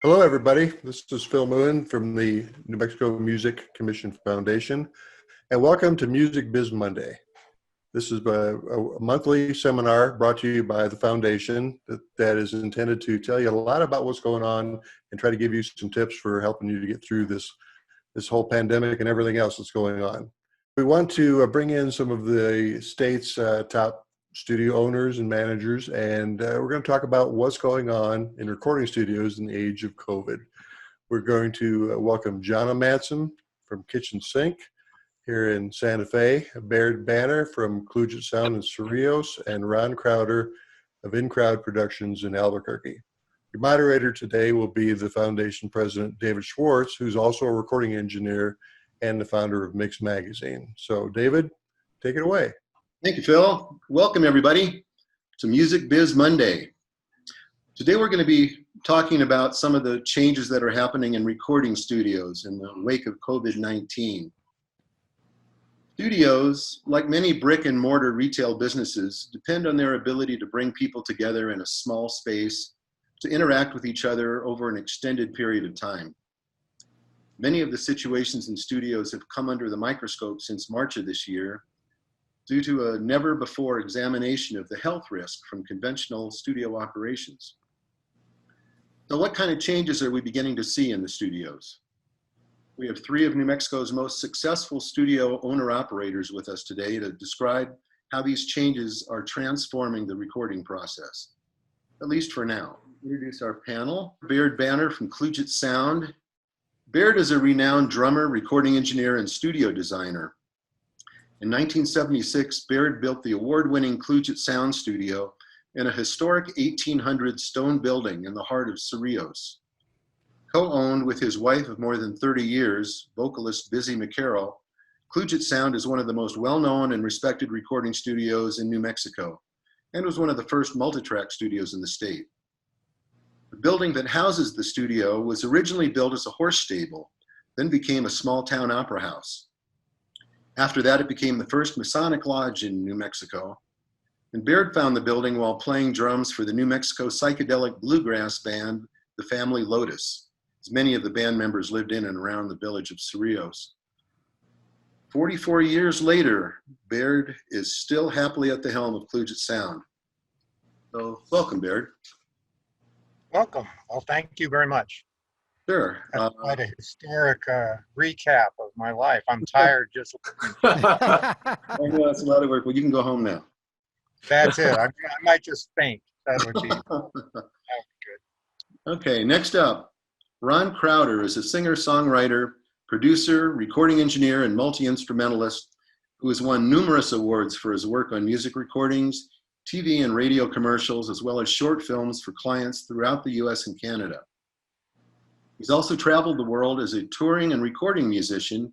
Hello, everybody. This is Phil Moon from the New Mexico Music Commission Foundation, and welcome to Music Biz Monday. This is a monthly seminar brought to you by the foundation that is intended to tell you a lot about what's going on and try to give you some tips for helping you to get through this whole pandemic and everything else that's going on. We want to bring in some of the state's top studio owners and managers, and we're going to talk about what's going on in recording studios in the age of COVID. We're going to welcome Jono Manson from Kitchen Sink here in Santa Fe, Baird Banner from Puget Sound in Cerrillos, and Ron Crowder of In Crowd Productions in Albuquerque. Your moderator today will be the foundation president, David Schwartz, who's also a recording engineer and the founder of Mix Magazine. So David, take it away. Thank you, Phil. Welcome, everybody, to Music Biz Monday. Today, we're going to be talking about some of the changes that are happening in recording studios in the wake of COVID-19. Studios, like many brick and mortar retail businesses, depend on their ability to bring people together in a small space to interact with each other over an extended period of time. Many of the situations in studios have come under the microscope since March of this year, due to a never-before examination of the health risk from conventional studio operations. So what kind of changes are we beginning to see in the studios? We have three of New Mexico's most successful studio owner-operators with us today to describe how these changes are transforming the recording process, at least for now. Introduce our panel. Baird Banner from Puget Sound. Baird is a renowned drummer, recording engineer, and studio designer. In 1976, Baird built the award-winning Puget Sound Studio in a historic 1800 stone building in the heart of Cerrillos. Co-owned with his wife of more than 30 years, vocalist Busy McCarroll, Puget Sound is one of the most well-known and respected recording studios in New Mexico, and was one of the first multi-track studios in the state. The building that houses the studio was originally built as a horse stable, then became a small-town opera house. After that, it became the first Masonic lodge in New Mexico. And Baird found the building while playing drums for the New Mexico psychedelic bluegrass band, the Family Lotus, as many of the band members lived in and around the village of Cerrillos. 44 years later, Baird is still happily at the helm of Puget Sound. So welcome, Baird. Welcome. Well, thank you very much. Sure. That's quite a historic recap of my life. I'm tired just I know that's a lot of work. Well, you can go home now. That's it. I might just faint. That would be good. Okay, next up, Ron Crowder is a singer-songwriter, producer, recording engineer, and multi-instrumentalist who has won numerous awards for his work on music recordings, TV and radio commercials, as well as short films for clients throughout the US and Canada. He's also traveled the world as a touring and recording musician,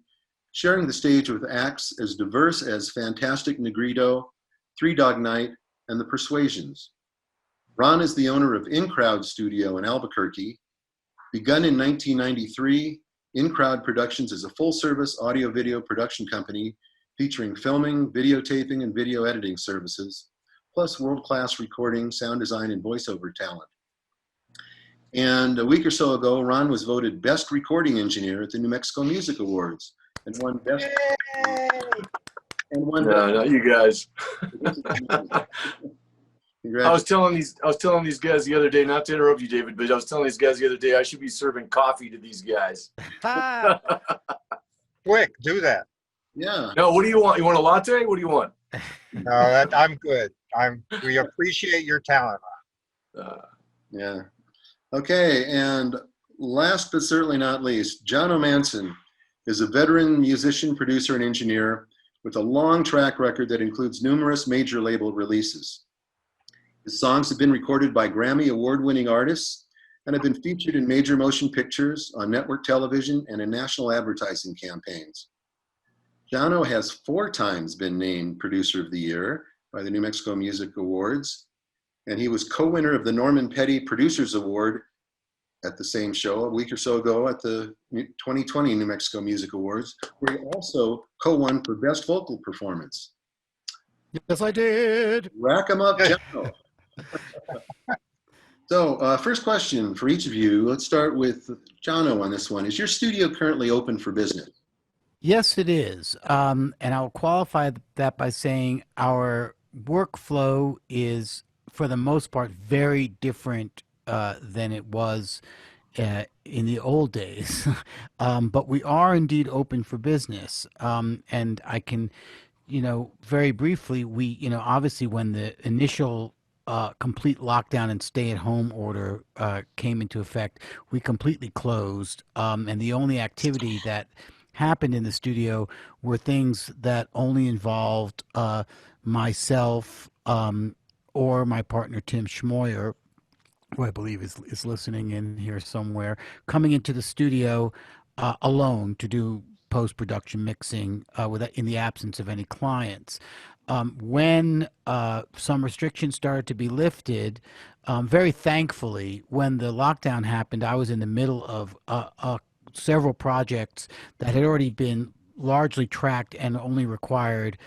sharing the stage with acts as diverse as Fantastic Negrito, Three Dog Night, and The Persuasions. Ron is the owner of In Crowd Studio in Albuquerque. Begun in 1993, In Crowd Productions is a full-service audio-video production company featuring filming, videotaping, and video editing services, plus world-class recording, sound design, and voiceover talent. And a week or so ago, Ron was voted Best Recording Engineer at the New Mexico Music Awards and won Best. No, not you guys. I was telling these guys the other day, not to interrupt you, David, but I was telling these guys the other day I should be serving coffee to these guys. Quick, do that. Yeah. No, what do you want? You want a latte? What do you want? No, I'm good. We appreciate your talent. Yeah. Okay, and last but certainly not least, Jono Manson is a veteran musician, producer, and engineer with a long track record that includes numerous major label releases. His songs have been recorded by Grammy award-winning artists and have been featured in major motion pictures, on network television, and in national advertising campaigns. Jono has 4 times been named Producer of the Year by the New Mexico Music Awards, and he was co-winner of the Norman Petty Producers Award at the same show a week or so ago at the 2020 New Mexico Music Awards, where he also co-won for Best Vocal Performance. Yes, I did. Rack 'em up, Jono. So first question for each of you. Let's start with Jono on this one. Is your studio currently open for business? Yes, it is. And I'll qualify that by saying our workflow is, for the most part, very different than it was in the old days. But we are indeed open for business. And I can, very briefly, obviously when the initial complete lockdown and stay-at-home order came into effect, we completely closed. And the only activity that happened in the studio were things that only involved myself or my partner Tim Schmoyer, who I believe is listening in here somewhere, coming into the studio alone to do post-production mixing in the absence of any clients. When some restrictions started to be lifted, very thankfully, when the lockdown happened, I was in the middle of several projects that had already been largely tracked and only required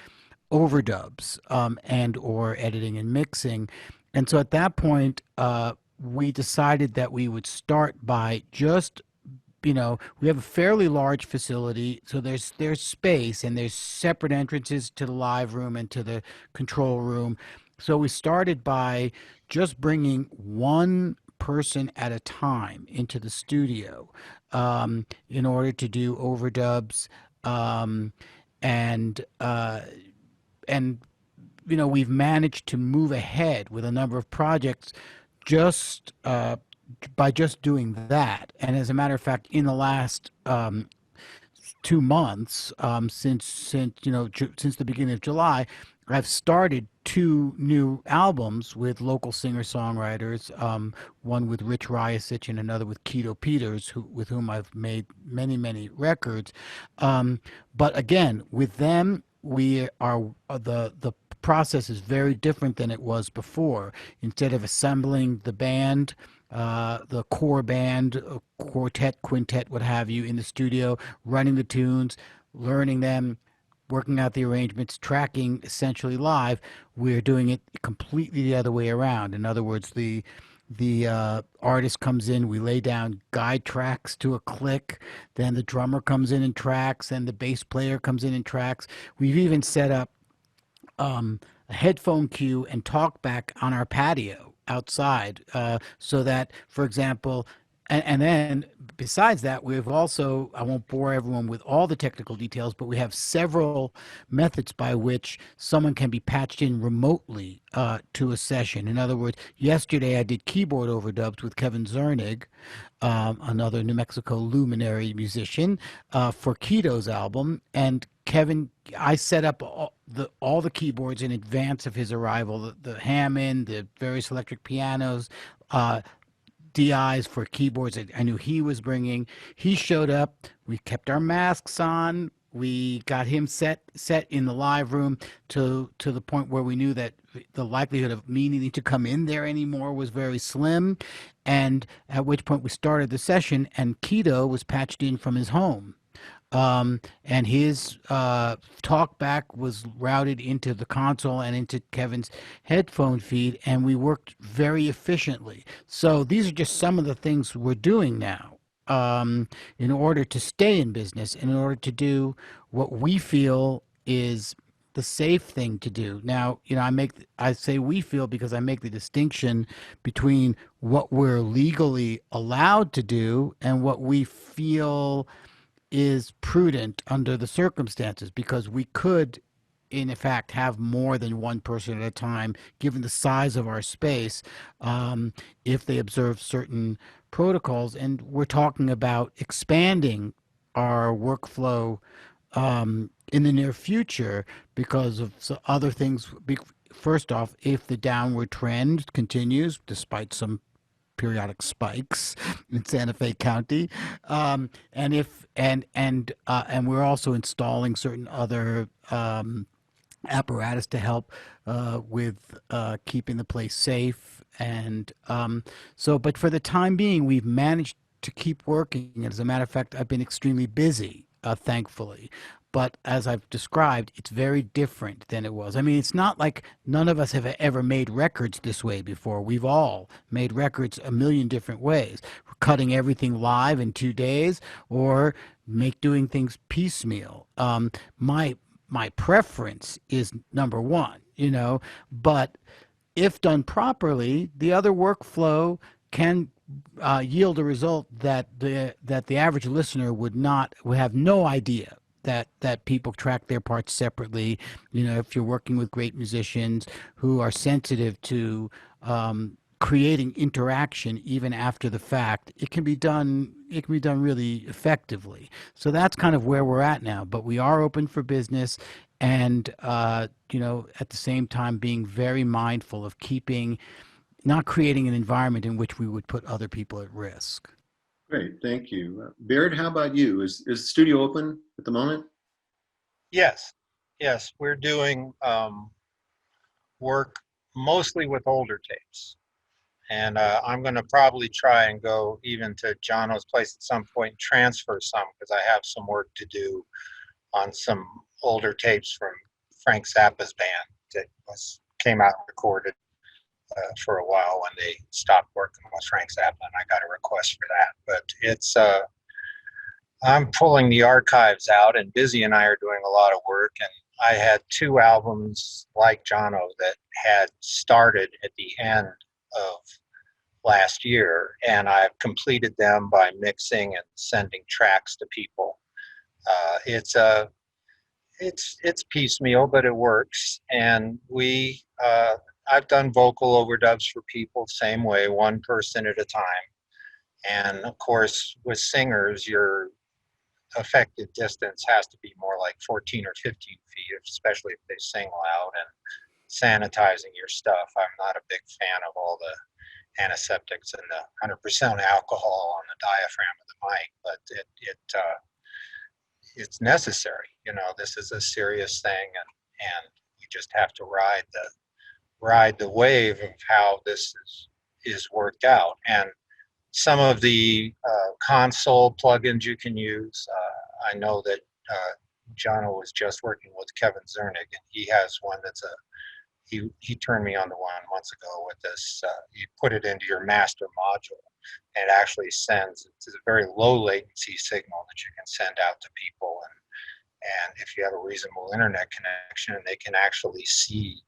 overdubs and or editing and mixing. And so at that point, we decided that we would start by just, we have a fairly large facility, so there's space and there's separate entrances to the live room and to the control room. So we started by just bringing one person at a time into the studio in order to do overdubs, and we've managed to move ahead with a number of projects just by just doing that. And as a matter of fact, in the last 2 months, since the beginning of July, I've started 2 new albums with local singer-songwriters, one with Rich Ryasich and another with Keto Peters, with whom I've made many, many records. But again, with them, we are the process is very different than it was before. Instead of assembling the band, the core band, quartet, quintet, what have you, in the studio, running the tunes, learning them, working out the arrangements, tracking essentially live, we're doing it completely the other way around. In other words, the artist comes in, we lay down guide tracks to a click, then the drummer comes in and tracks, and the bass player comes in and tracks. We've even set up a headphone queue and talkback on our patio outside, so that, for example, and then besides that, we've also, I won't bore everyone with all the technical details, but we have several methods by which someone can be patched in remotely to a session. In other words, yesterday I did keyboard overdubs with Kevin Zernig, another New Mexico luminary musician, for Keto's album. And Kevin, I set up all the keyboards in advance of his arrival, the Hammond, the various electric pianos, DIs for keyboards that I knew he was bringing. He showed up. We kept our masks on. We got him set in the live room to the point where we knew that the likelihood of me needing to come in there anymore was very slim. And at which point we started the session, and Keto was patched in from his home. And his talkback was routed into the console and into Kevin's headphone feed, and we worked very efficiently. So these are just some of the things we're doing now in order to stay in business and in order to do what we feel is the safe thing to do. Now, I say we feel because I make the distinction between what we're legally allowed to do and what we feel is prudent under the circumstances, because we could in fact have more than one person at a time given the size of our space, if they observe certain protocols. And we're talking about expanding our workflow in the near future because of other things. First off, if the downward trend continues despite some periodic spikes in Santa Fe County, and we're also installing certain other apparatus to help with keeping the place safe. And but for the time being, we've managed to keep working. As a matter of fact, I've been extremely busy, thankfully. But as I've described, it's very different than it was. I mean, it's not like none of us have ever made records this way before. We've all made records a million different ways. Cutting everything live in 2 days, or doing things piecemeal. My preference is number one, but if done properly, the other workflow can yield a result that the average listener would have no idea that people track their parts separately. If you're working with great musicians who are sensitive to creating interaction even after the fact, it can be done really effectively. So that's kind of where we're at now, but we are open for business, and at the same time being very mindful of not creating an environment in which we would put other people at risk. Great, thank you. Baird, how about you? Is the studio open at the moment? Yes, we're doing work mostly with older tapes. And I'm going to probably try and go even to Jono's place at some point and transfer some, because I have some work to do on some older tapes from Frank Zappa's band that came out and recorded for a while when they stopped working with Frank Zappa, and I got a request for that. But it's I'm pulling the archives out, and Busy and I are doing a lot of work, and I had 2 albums like Jono that had started at the end of last year, and I've completed them by mixing and sending tracks to people. It's piecemeal, but it works. And I've done vocal overdubs for people same way, one person at a time. And of course, with singers, your affected distance has to be more like 14 or 15 feet, especially if they sing loud, and sanitizing your stuff. I'm not a big fan of all the antiseptics and the 100% alcohol on the diaphragm of the mic, but it's necessary. This is a serious thing, and you just have to ride the wave of how this is worked out. And some of the console plugins you can use, I know that Jono was just working with Kevin Zernig, and he has one that's he turned me on to one months ago with this. You put it into your master module, and it actually sends. It's a very low latency signal that you can send out to people, and if you have a reasonable internet connection, they can actually see,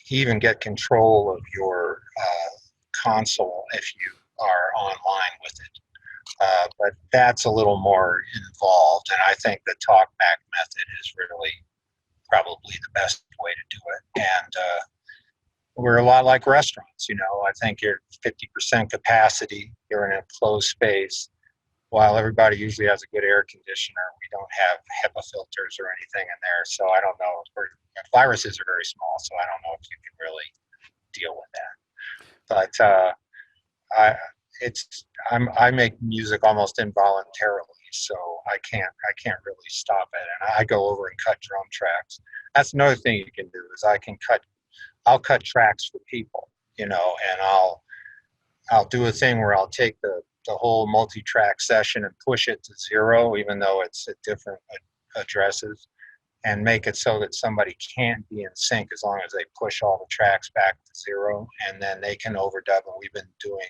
even get control of your console if you are online with it. But that's a little more involved, and I think the talkback method is really probably the best way to do it. And we're a lot like restaurants. I think you're 50% capacity, you're in a closed space. While everybody usually has a good air conditioner, we don't have HEPA filters or anything in there. So I don't know. Viruses are very small, so I don't know if you can really deal with that. But I make music almost involuntarily, so I can't really stop it. And I go over and cut drum tracks. That's another thing you can do, is I'll cut tracks for people, and I'll do a thing where I'll take the whole multi-track session and push it to 0, even though it's at different addresses, and make it so that somebody can't be in sync as long as they push all the tracks back to 0, and then they can overdub. And we've been doing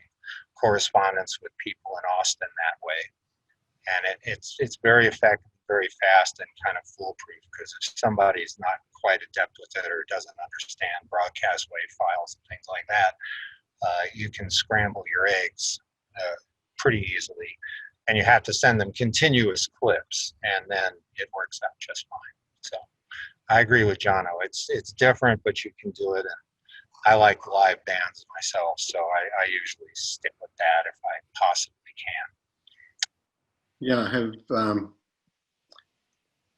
correspondence with people in Austin that way, and it's very effective, very fast, and kind of foolproof, because if somebody's not quite adept with it or doesn't understand broadcast wave files and things like that, you can scramble your eggs pretty easily, and you have to send them continuous clips, and then it works out just fine. So I agree with Jono. It's different, but you can do it, and I like live bands myself, so I usually stick with that if I possibly can. Yeah,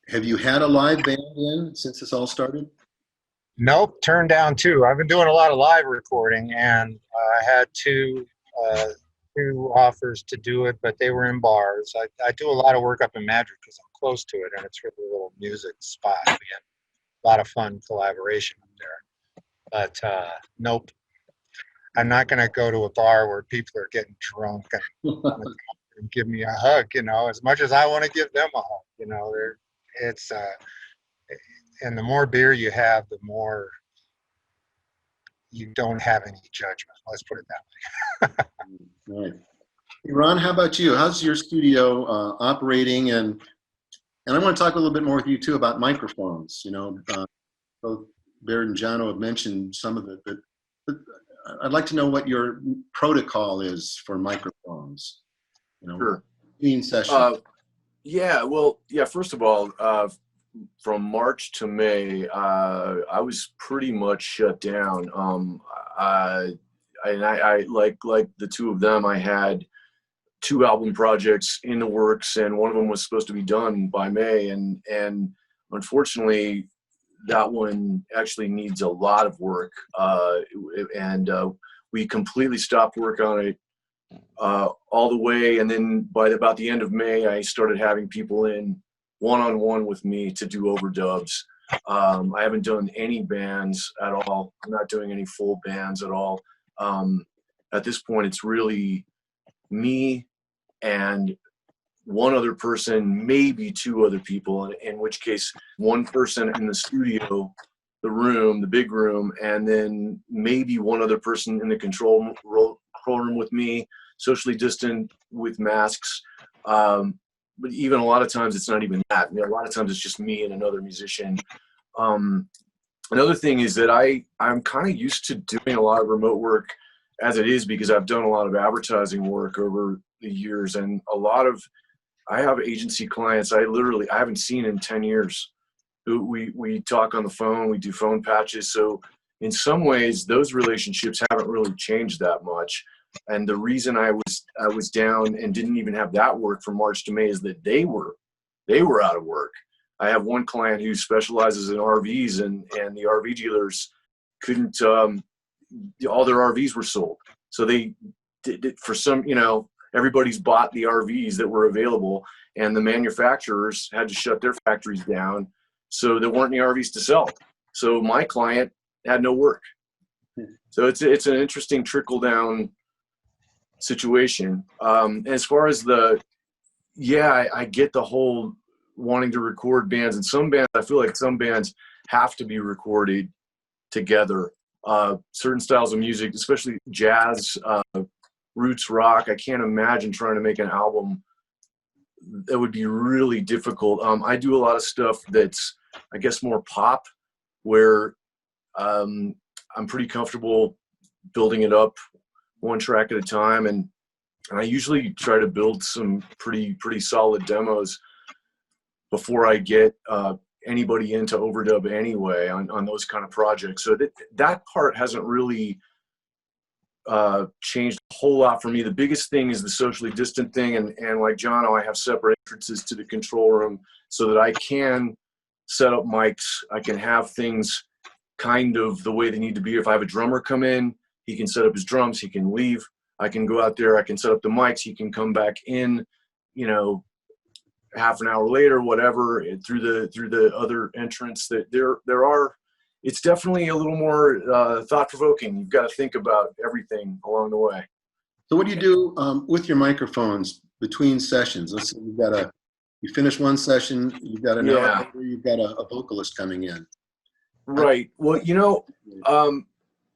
have you had a live band in since this all started? Nope, turned down 2. I've been doing a lot of live recording, and I had two offers to do it, but they were in bars. I do a lot of work up in Madrid because I'm close to it, and it's really a little music spot. We had a lot of fun collaboration up there. But nope, I'm not going to go to a bar where people are getting drunk and give me a hug. As much as I want to give them a hug. it's and the more beer you have, the more you don't have any judgment. Let's put it that way. Right. Hey, Ron, how about you? How's your studio operating? And I want to talk a little bit more with you too about microphones. You know, both Baird and Jono have mentioned some of it, but I'd like to know what your protocol is for microphones. You know, Sure. between sessions. Yeah, well, yeah, first of all, from March to May, I was pretty much shut down. I like the two of them, I had 2 album projects in the works, and one of them was supposed to be done by May, and unfortunately, that one actually needs a lot of work, and we completely stopped work on it all the way. And then by about the end of May, I started having people in one-on-one with me to do overdubs. I haven't done any bands at all. I'm not doing any full bands at all. At this point, it's really me and one other person, maybe 2 other people, in which case one person in the studio, the room, the big room, and then maybe one other person in the control room with me, socially distant with masks. But even a lot of times it's not even that. I mean, a lot of times it's just me and another musician. Another thing is that I'm kind of used to doing a lot of remote work as it is, because I've done a lot of advertising work over the years, and I have agency clients I haven't seen in 10 years. We talk on the phone, we do phone patches. So in some ways, those relationships haven't really changed that much. And the reason I was down and didn't even have that work from March to May is that they were out of work. I have one client who specializes in RVs, and the RV dealers couldn't, all their RVs were sold. So they did, for some, everybody's bought the RVs that were available, and the manufacturers had to shut their factories down. So there weren't any RVs to sell. So my client had no work. So it's an interesting trickle down situation. As far as I get the whole wanting to record bands, and some bands, I feel like some bands have to be recorded together. Certain styles of music, especially jazz, roots rock, I can't imagine trying to make an album. That would be really difficult. I do a lot of stuff that's, I guess, more pop, where I'm pretty comfortable building it up one track at a time, and I usually try to build some pretty solid demos before I get anybody into overdub anyway on those kind of projects. So that part hasn't really changed a whole lot for me. The biggest thing is the socially distant thing, and like Jono, I have separate entrances to the control room so that I can set up mics. I can have things kind of the way they need to be. If I have a drummer come in, he can set up his drums, he can leave. I can go out there, I can set up the mics, he can come back in, half an hour later, whatever, through the other entrance. That there are, it's definitely a little more thought-provoking. You've got to think about everything along the way. So what do you do with your microphones between sessions? Let's say you finish one session, you've got an hour later, you've got a vocalist coming in. Right. Well,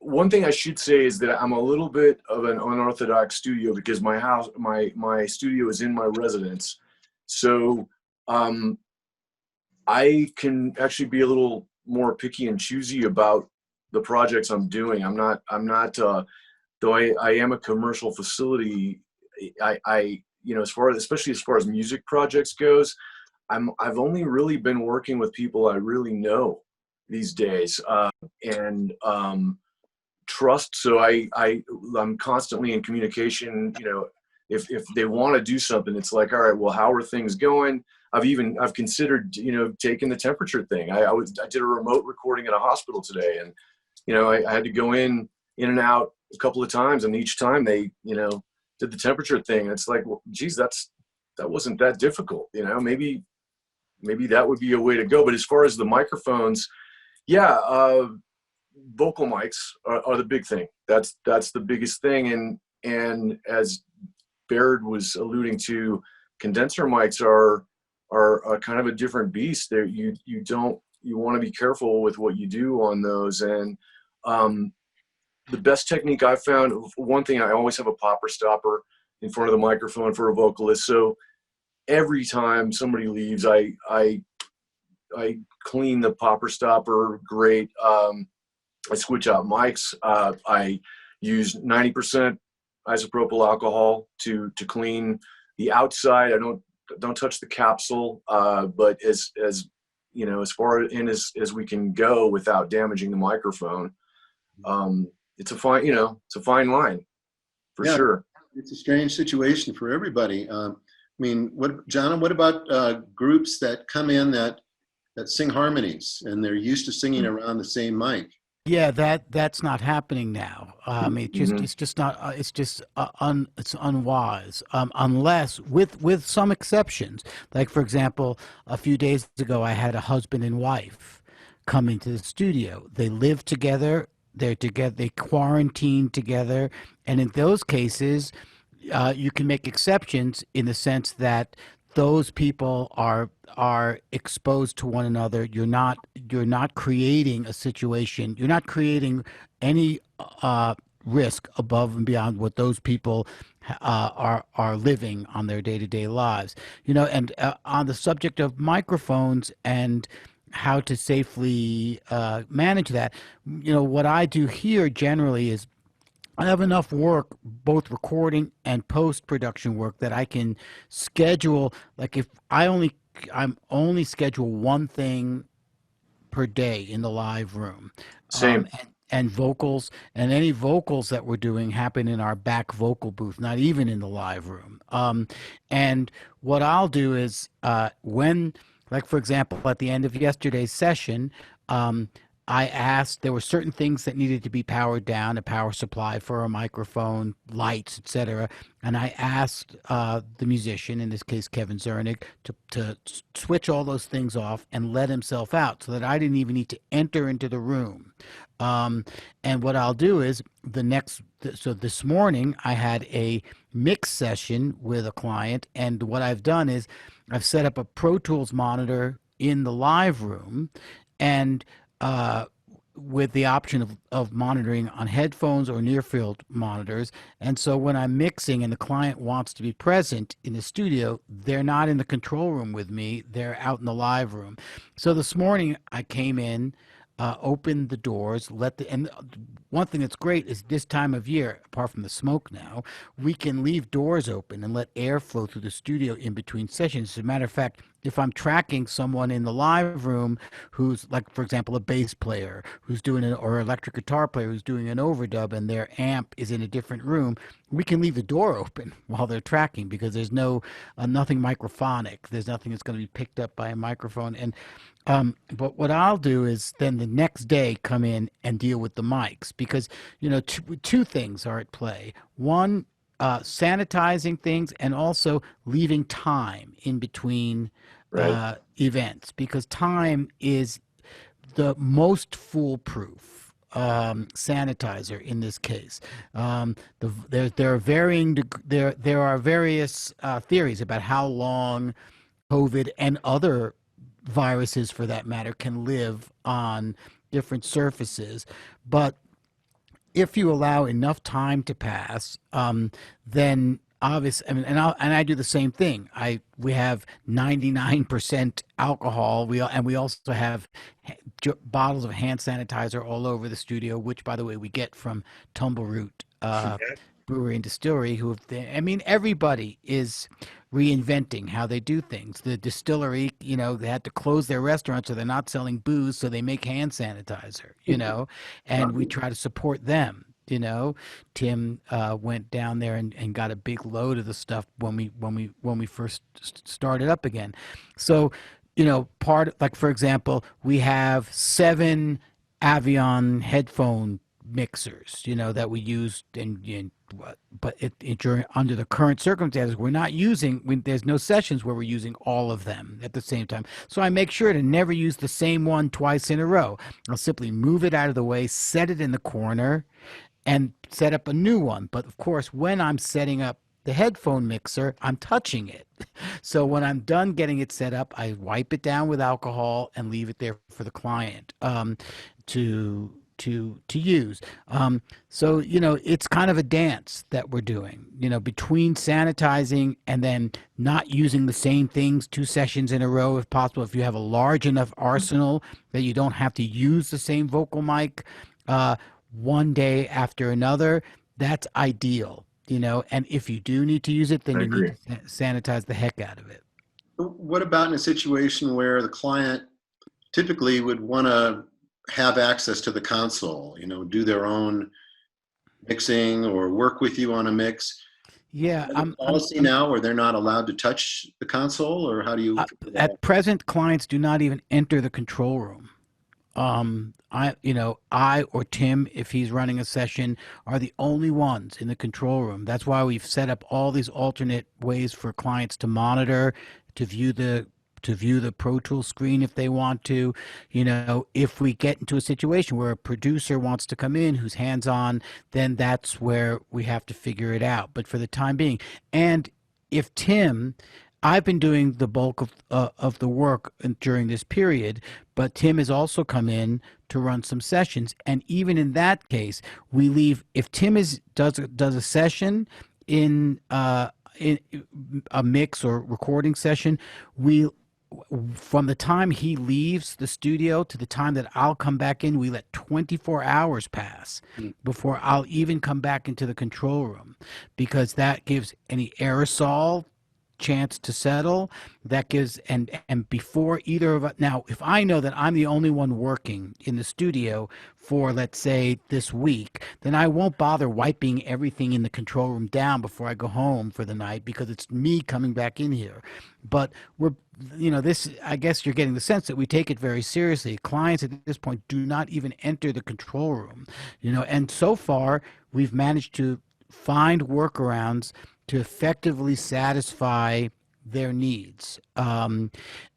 one thing I should say is that I'm a little bit of an unorthodox studio, because my studio is in my residence. So I can actually be a little more picky and choosy about the projects I'm doing. I'm not though I am a commercial facility, especially as far as music projects goes, I've only really been working with people I really know these days, and trust. So I'm constantly in communication. If they want to do something, it's like, all right, well, how are things going? I've considered, taking the temperature thing. I did a remote recording at a hospital today, and, I had to go in and out a couple of times, and each time they, did the temperature thing. And it's like, well, geez, that wasn't that difficult. Maybe that would be a way to go. But as far as the microphones, vocal mics are the big thing. That's the biggest thing. And as Baird was alluding to, condenser mics are are kind of a different beast. There, you want to be careful with what you do on those. And the best technique I've found, one thing, I always have a popper stopper in front of the microphone for a vocalist. So every time somebody leaves, I clean the popper stopper. Great. I switch out mics. I use 90% isopropyl alcohol to clean the outside. I don't touch the capsule, but as you know, as far in as we can go without damaging the microphone. It's a fine line for sure. It's a strange situation for everybody. I mean, Jono, what about groups that come in that sing harmonies and they're used to singing around the same mic? Yeah, that's not happening now. It's just not. It's unwise. Unless with some exceptions, like for example, a few days ago, I had a husband and wife come into the studio. They live together. They're together. They quarantine together, and in those cases, you can make exceptions in the sense that those people are exposed to one another. You're not creating a situation. You're not creating any risk above and beyond what those people are living on their day-to-day lives. You know, and on the subject of microphones and how to safely manage that, you know, what I do here generally is I have enough work, both recording and post-production work, that I can schedule. Like if I'm only schedule one thing per day in the live room. Same. And vocals, and any vocals that we're doing happen in our back vocal booth, not even in the live room. And what I'll do is when, like for example, at the end of yesterday's session, I asked, there were certain things that needed to be powered down, a power supply for a microphone, lights, etc. And I asked the musician, in this case Kevin Zernig, to switch all those things off and let himself out so that I didn't even need to enter into the room. And what I'll do is so this morning I had a mix session with a client, and what I've done is I've set up a Pro Tools monitor in the live room, and with the option of monitoring on headphones or near field monitors. And so when I'm mixing and the client wants to be present in the studio, they're not in the control room with me, they're out in the live room. So this morning I came in, opened the doors, and one thing that's great is this time of year, apart from the smoke now, we can leave doors open and let air flow through the studio in between sessions. As a matter of fact, if I'm tracking someone in the live room who's, like, for example, a bass player who's doing or electric guitar player who's doing an overdub and their amp is in a different room, we can leave the door open while they're tracking because there's nothing microphonic. There's nothing that's going to be picked up by a microphone. And but what I'll do is then the next day come in and deal with the mics because, you know, two things are at play. One, sanitizing things, and also leaving time in between events, because time is the most foolproof sanitizer in this case. There are various theories about how long COVID and other viruses, for that matter, can live on different surfaces, but if you allow enough time to pass, then obviously, I mean, and I do the same thing. We have 99% alcohol. We also have bottles of hand sanitizer all over the studio, which, by the way, we get from Tumbleroot Brewery and Distillery. Everybody is reinventing how they do things. The distillery, you know, they had to close their restaurant, so they're not selling booze, so they make hand sanitizer, you know, and we try to support them. You know, Tim went down there and got a big load of the stuff when we first started up again. So, you know, for example, we have 7 Avion headphone mixers, you know, that we used but under the current circumstances, we're not using. There's no sessions where we're using all of them at the same time. So I make sure to never use the same one twice in a row. I'll simply move it out of the way, set it in the corner, and set up a new one. But of course, when I'm setting up the headphone mixer, I'm touching it. So when I'm done getting it set up, I wipe it down with alcohol and leave it there for the client to use. So it's kind of a dance that we're doing. Between sanitizing and then not using the same things 2 sessions in a row, if possible. If you have a large enough arsenal that you don't have to use the same vocal mic one day after another, that's ideal. And if you do need to use it, then I you agree. need to sanitize the heck out of it. What about in a situation where the client typically would want to have access to the console, do their own mixing or work with you on a mix? Yeah, Policy now where they're not allowed to touch the console, or how do you? At present, clients do not even enter the control room. I or Tim, if he's running a session, are the only ones in the control room. That's why we've set up all these alternate ways for clients to monitor, to view the Pro Tools screen if they want to. If we get into a situation where a producer wants to come in who's hands-on, then that's where we have to figure it out. But for the time being, and if Tim, I've been doing the bulk of the work during this period, but Tim has also come in to run some sessions. And even in that case, we leave, if Tim does a session in a mix or recording session, from the time he leaves the studio to the time that I'll come back in, we let 24 hours pass before I'll even come back into the control room, because that gives any aerosol chance to settle. That gives, and before either of us, now if I know that I'm the only one working in the studio for, let's say, this week, then I won't bother wiping everything in the control room down before I go home for the night, because it's me coming back in here. But we're, this, I guess you're getting the sense that we take it very seriously. Clients at this point do not even enter the control room, and so far we've managed to find workarounds to effectively satisfy their needs. And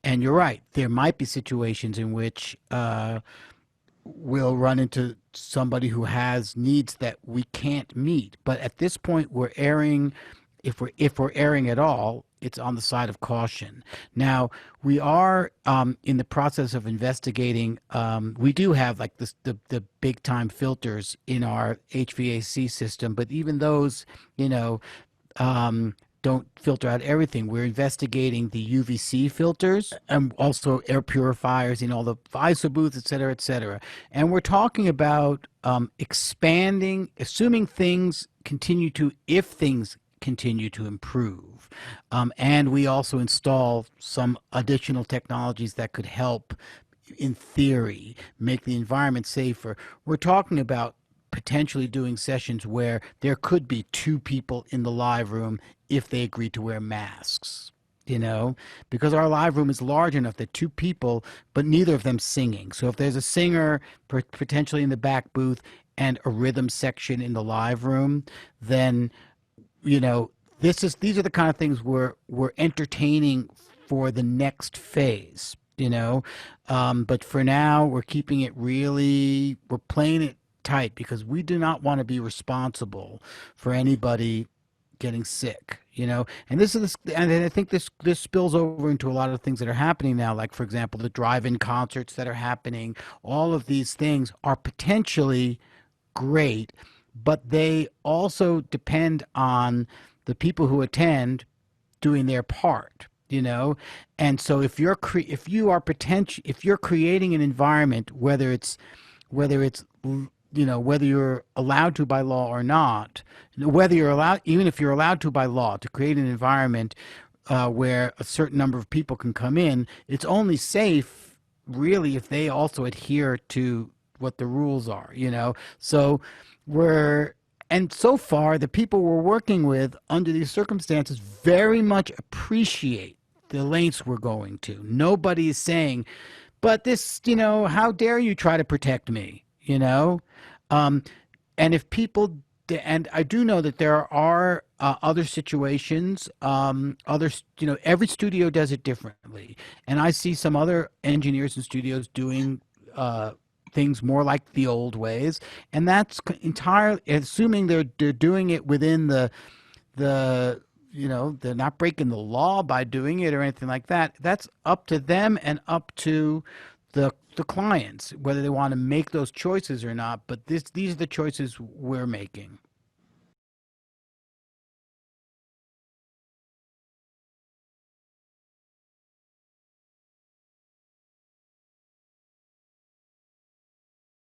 you're right, there might be situations in which we'll run into somebody who has needs that we can't meet. But at this point, we're erring, if we're erring at all, it's on the side of caution. Now, we are in the process of investigating. We do have like the big time filters in our HVAC system, but even those, don't filter out everything. We're investigating the UVC filters and also air purifiers, all the ISO booths, et cetera, et cetera. And we're talking about expanding, assuming if things continue to improve. And we also install some additional technologies that could help, in theory, make the environment safer. We're talking about potentially doing sessions where there could be 2 people in the live room if they agree to wear masks, because our live room is large enough that 2 people, but neither of them singing. So if there's a singer potentially in the back booth and a rhythm section in the live room, then, these are the kind of things we're entertaining for the next phase, but for now we're keeping it we're playing it tight, because we do not want to be responsible for anybody getting sick, and I think this spills over into a lot of things that are happening now, like, for example, the drive-in concerts that are happening. All of these things are potentially great, but they also depend on the people who attend doing their part, and so if you're creating an environment, whether you're allowed to by law or not, even if you're allowed to by law to create an environment where a certain number of people can come in, it's only safe really if they also adhere to what the rules are, So and so far the people we're working with under these circumstances very much appreciate the lengths we're going to. Nobody is saying, but this, how dare you try to protect me? And if people, and I do know that there are other situations, every studio does it differently. And I see some other engineers and studios doing things more like the old ways. And that's entirely, assuming they're doing it within the the they're not breaking the law by doing it or anything like that. That's up to them and up to the clients whether they want to make those choices or not. But these are the choices we're making.